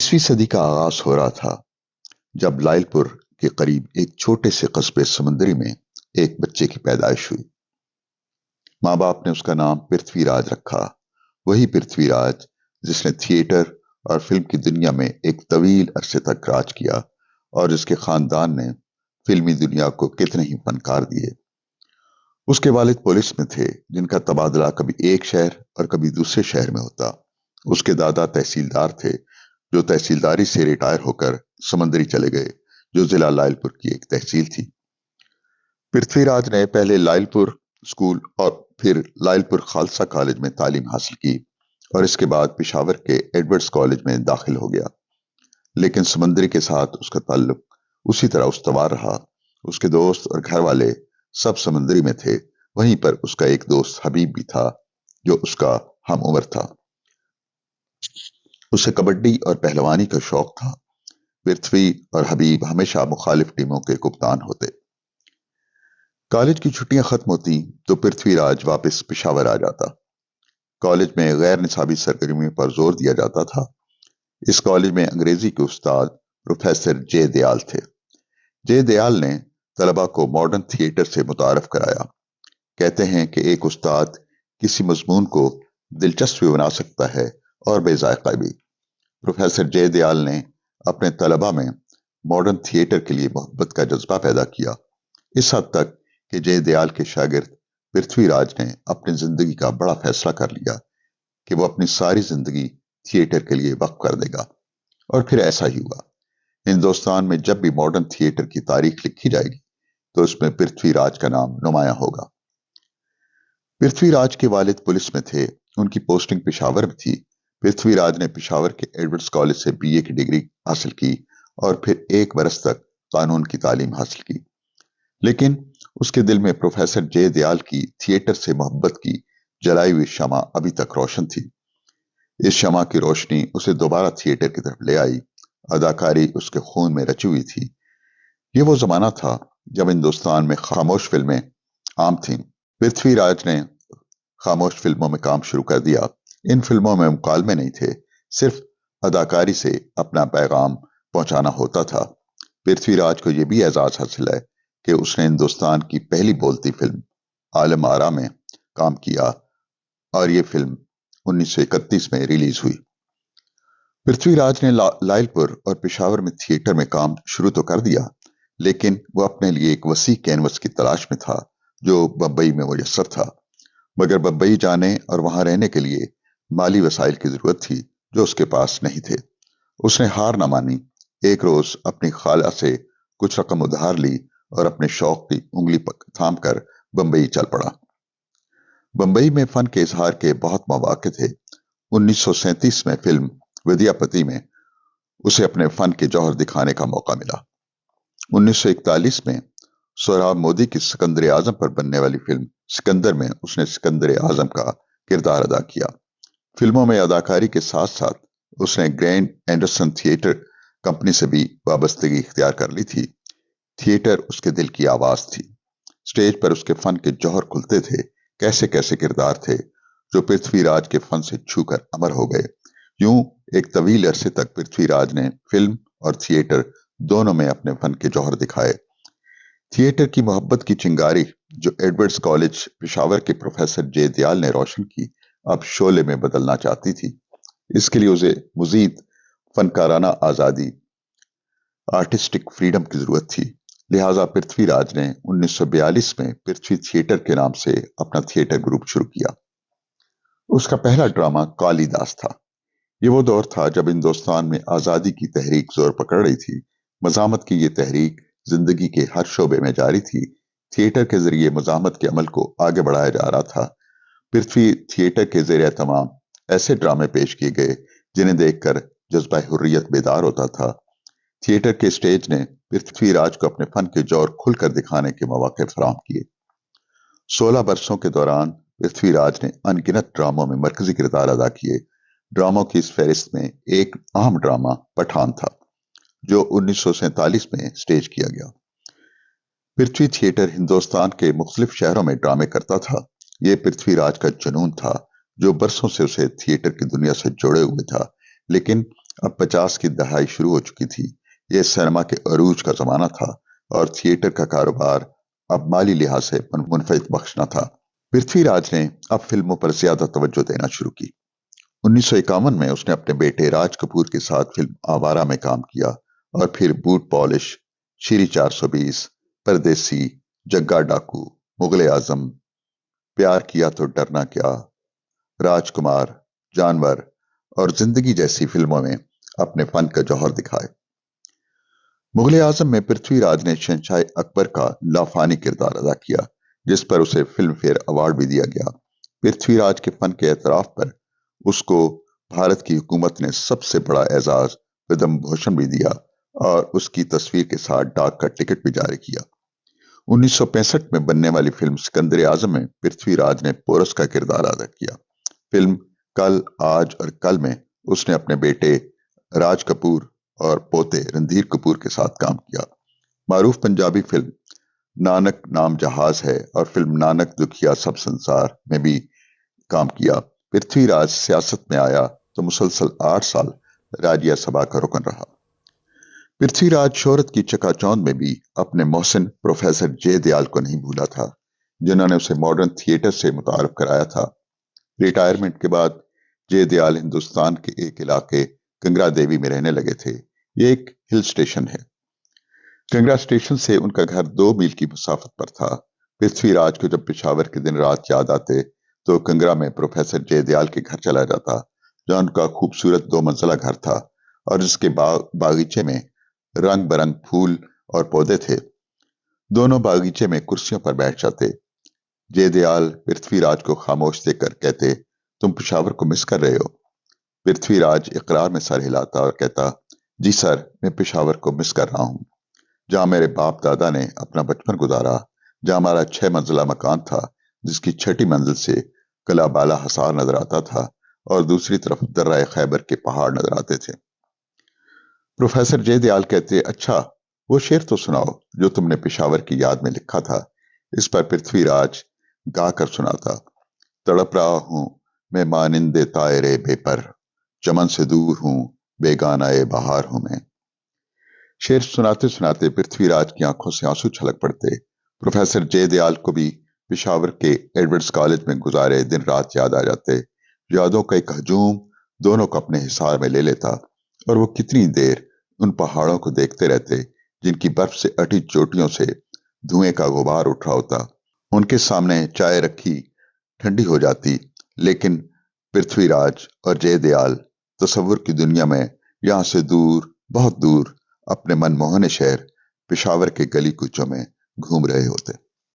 20वीं सदी का आगाज हो रहा था जब लाइलपुर के करीब एक छोटे से कस्बे समंदरी में एक बच्चे की पैदाइश हुई। माँ बाप ने उसका नाम पृथ्वीराज रखा, वही पृथ्वीराज जिसने थिएटर और फिल्म की दुनिया में एक तवील अरसे तक राज किया और जिसके खानदान ने फिल्मी दुनिया को कितने ही फनकार दिए। उसके वालिद पुलिस में थे जिनका तबादला कभी एक शहर और कभी दूसरे शहर में होता। उसके दादा तहसीलदार थे जो तहसीलदारी से रिटायर होकर समंदरी चले गए, जो जिला लाइलपुर की एक तहसील थी। पृथ्वीराज ने पहले लाइलपुर स्कूल और फिर लाइलपुर खालसा कॉलेज में तालीम हासिल की और इसके बाद पेशावर के एडवर्ड्स कॉलेज में दाखिल हो गया। लेकिन समंदरी के साथ उसका ताल्लुक उसी तरह उस्तवार रहा। उसके दोस्त और घर वाले सब समंदरी में थे। वहीं पर उसका एक दोस्त हबीब भी था जो उसका हम उम्र था। उसे कबड्डी और पहलवानी का शौक था। पृथ्वी और हबीब हमेशा मुखालिफ टीमों के कप्तान होते। कॉलेज की छुट्टियां खत्म होती तो पृथ्वीराज वापस पेशावर आ जाता। कॉलेज में गैर निसाबी सरगर्मियों पर जोर दिया जाता था। इस कॉलेज में अंग्रेजी के उस्ताद प्रोफेसर जे दयाल थे। जे दयाल ने तलबा को मॉडर्न थिएटर से मुतारफ कराया। कहते हैं कि एक उस्ताद किसी मजमून को दिलचस्प भी बना सकता है और बेजायका भी। प्रोफेसर जे दयाल ने अपने तलबा में मॉडर्न थिएटर के लिए मोहब्बत का जज्बा पैदा किया, इस हद तक कि जे दयाल के शागिर्द पृथ्वीराज ने अपनी जिंदगी का बड़ा फैसला कर लिया कि वो अपनी सारी जिंदगी थिएटर के लिए वक्फ कर देगा। और फिर ऐसा ही हुआ। हिंदुस्तान में जब भी मॉडर्न थिएटर की तारीख लिखी जाएगी तो उसमें पृथ्वीराज का नाम नुमाया होगा। पृथ्वीराज के वालिद पुलिस में थे, उनकी पोस्टिंग पेशावर में थी। पृथ्वीराज ने पेशावर के एडवर्ड्स कॉलेज से बीए की डिग्री हासिल की और फिर 1 बरस तक कानून की तालीम हासिल की। लेकिन उसके दिल में प्रोफेसर जे दयाल की थिएटर से मोहब्बत की जलाई हुई शमा अभी तक रोशन थी। इस शमा की रोशनी उसे दोबारा थिएटर की तरफ ले आई। अदाकारी उसके खून में रची हुई थी। ये वो जमाना था जब हिंदुस्तान में खामोश फिल्में आम थीं। पृथ्वीराज ने खामोश फिल्मों में काम शुरू कर दिया। इन फिल्मों में मुकालमे नहीं थे, सिर्फ अदाकारी से अपना पैगाम पहुंचाना होता था। पृथ्वीराज को यह भी एजाज हासिल है कि उसने हिंदुस्तान की पहली बोलती फिल्म आलम आरा में काम किया और यह फिल्म 1931 में रिलीज हुई। पृथ्वीराज ने लाइलपुर और पेशावर में थिएटर में काम शुरू तो कर दिया, लेकिन वो अपने लिए एक वसी कैनवस की तलाश में था जो बम्बई में मुयस्सर था। मगर बम्बई जाने और वहां रहने के लिए माली वसाइल की जरूरत थी जो उसके पास नहीं थे। उसने हार न मानी। एक रोज अपनी खाला से कुछ रकम उधार ली और अपने शौक की उंगली थाम कर बम्बई चल पड़ा। बम्बई में फन के इजहार के बहुत मौके थे। 1937 में फिल्म विद्यापति में उसे अपने फन के जौहर दिखाने का मौका मिला। 1941 में सोहराब मोदी की सिकंदर आजम पर बनने वाली फिल्म सिकंदर में उसने सिकंदर आजम का किरदार अदा किया। फिल्मों में अदाकारी के साथ साथ उसने ग्रैंड एंडरसन थिएटर कंपनी से भी वाबस्तगी इख्तियार कर ली थी। थिएटर उसके दिल की आवाज थी। स्टेज पर उसके फन के जौहर खुलते थे। कैसे कैसे किरदार थे जो पृथ्वीराज के फन से छूकर अमर हो गए। यूं एक तवील अरसे तक पृथ्वीराज ने फिल्म और थिएटर दोनों में अपने फन के जौहर दिखाए। थिएटर की मोहब्बत की चिंगारी जो एडवर्ड्स कॉलेज पेशावर के प्रोफेसर जे दयाल ने रोशन की, अब शोले में बदलना चाहती थी। इसके लिए उसे मजीद फनकाराना आजादी, आर्टिस्टिक फ्रीडम की जरूरत थी। लिहाजा पृथ्वीराज ने 1942 में पृथ्वी थिएटर के नाम से अपना थिएटर ग्रुप शुरू किया। उसका पहला ड्रामा कालिदास था। ये वो दौर था जब हिंदुस्तान में आजादी की तहरीक जोर पकड़ रही थी। मज़ामत की ये तहरीक जिंदगी के हर शोबे में जारी थी। थिएटर के जरिए मज़ामत के अमल को आगे बढ़ाया जा रहा था। पृथ्वी थिएटर के ज़रिए तमाम ऐसे ड्रामे पेश किए गए जिन्हें देखकर जज्बा हुर्रियत बेदार होता था। थिएटर के स्टेज ने पृथ्वीराज को अपने फन के जौहर खुलकर दिखाने के मौके फराहम किए। 16 बरसों के दौरान पृथ्वीराज ने अनगिनत ड्रामों में मरकजी किरदार अदा किए। ड्रामों की इस फहरिस्त में एक अहम ड्रामा पठान था जो 1947 में स्टेज किया गया। पृथ्वी थिएटर हिंदुस्तान के मुख्तलिफ शहरों में ड्रामे करता था। यह पृथ्वीराज का जुनून था जो बरसों से उसे थिएटर की दुनिया से जोड़े हुए था। लेकिन अब 50 की दहाई शुरू हो चुकी थी। यह सिनेमा के अरूज का जमाना था और थिएटर का कारोबार अब माली लिहाज से मुनफिद बख्श न था। पृथ्वीराज ने अब फिल्मों पर ज्यादा तवज्जो देना शुरू की। 1951 में उसने अपने बेटे राज कपूर के साथ फिल्म आवारा में काम किया और फिर बूट पॉलिश, श्री 420, परदेसी, जग्गा डाकू, मुगले आजम, प्यार किया तो डरना क्या, राजकुमार, जानवर और जिंदगी जैसी फिल्मों में अपने फन का जौहर दिखाए। मुगले आजम में पृथ्वीराज ने शहंशाह अकबर का लाफानी किरदार अदा किया, जिस पर उसे फिल्म फेयर अवार्ड भी दिया गया। पृथ्वीराज के फन के एतराफ पर उसको भारत की हुकूमत ने सबसे बड़ा एजाज पद्म भूषण भी दिया और उसकी तस्वीर के साथ डाक का टिकट भी जारी किया। 1965 में बनने वाली फिल्म सिकंदर आजम में पृथ्वीराज ने पोरस का किरदार अदा किया। फिल्म कल, आज और कल में उसने अपने बेटे राज कपूर और पोते रणधीर कपूर के साथ काम किया। मारूफ पंजाबी फिल्म नानक नाम जहाज है और फिल्म नानक दुखिया सब संसार में भी काम किया। पृथ्वीराज सियासत में आया तो मुसलसल 8 साल राज्य सभा का रुकन रहा। पृथ्वीराज शोहरत की चकाचौंध में भी अपने मोहसिन प्रोफेसर जे दयाल को नहीं भूला था, जिन्होंने उसे मॉडर्न थिएटर से मुतारफ कराया था। रिटायरमेंट के बाद जे दयाल हिंदुस्तान के एक इलाके कंगरा देवी में रहने लगे थे। ये एक हिल स्टेशन है। कंगरा स्टेशन से उनका घर 2 मील की मुसाफत पर था। पृथ्वीराज को जब पेशावर के दिन रात याद आते तो कंगरा में प्रोफेसर जे दयाल के घर चला जाता, जहां उनका खूबसूरत 2 मंजिला घर था और जिसके बागीचे में रंग बरंग फूल और पौधे थे। दोनों बागीचे में कुर्सियों पर बैठ जाते। जे दयाल पृथ्वीराज को खामोश देखकर कहते, तुम पेशावर को मिस कर रहे हो? पृथ्वीराज इकरार में सर हिलाता और कहता, जी सर, मैं पेशावर को मिस कर रहा हूं, जहां मेरे बाप दादा ने अपना बचपन गुजारा, जहां हमारा 6 मंजिला मकान था, जिसकी 6ठी मंजिल से कला बाला हसार नजर आता था और दूसरी तरफ दर्रा खैबर के पहाड़ नजर आते थे। प्रोफेसर जे दयाल कहते, अच्छा वो शेर तो सुनाओ जो तुमने पेशावर की याद में लिखा था। इस पर पृथ्वीराज गाकर सुनाता, तड़प रहा हूं मैं मानिंदे तायरे बेपर, चमन से दूर हूं बेगाना ए बहार हूं मैं। शेर सुनाते सुनाते पृथ्वीराज की आंखों से आंसू छलक पड़ते। प्रोफेसर जे दयाल को भी पेशावर के एडवर्ड्स कॉलेज में गुजारे दिन रात याद आ जाते। यादों का एक हजूम दोनों को अपने हिसार में ले लेता और वो कितनी देर उन पहाड़ों को देखते रहते जिनकी बर्फ से अटी चोटियों से धुएं का गुबार उठ रहा होता। उनके सामने चाय रखी ठंडी हो जाती, लेकिन पृथ्वीराज और जय दयाल तस्वुर की दुनिया में यहां से दूर, बहुत दूर अपने मनमोहने शहर पेशावर के गली कूचों में घूम रहे होते।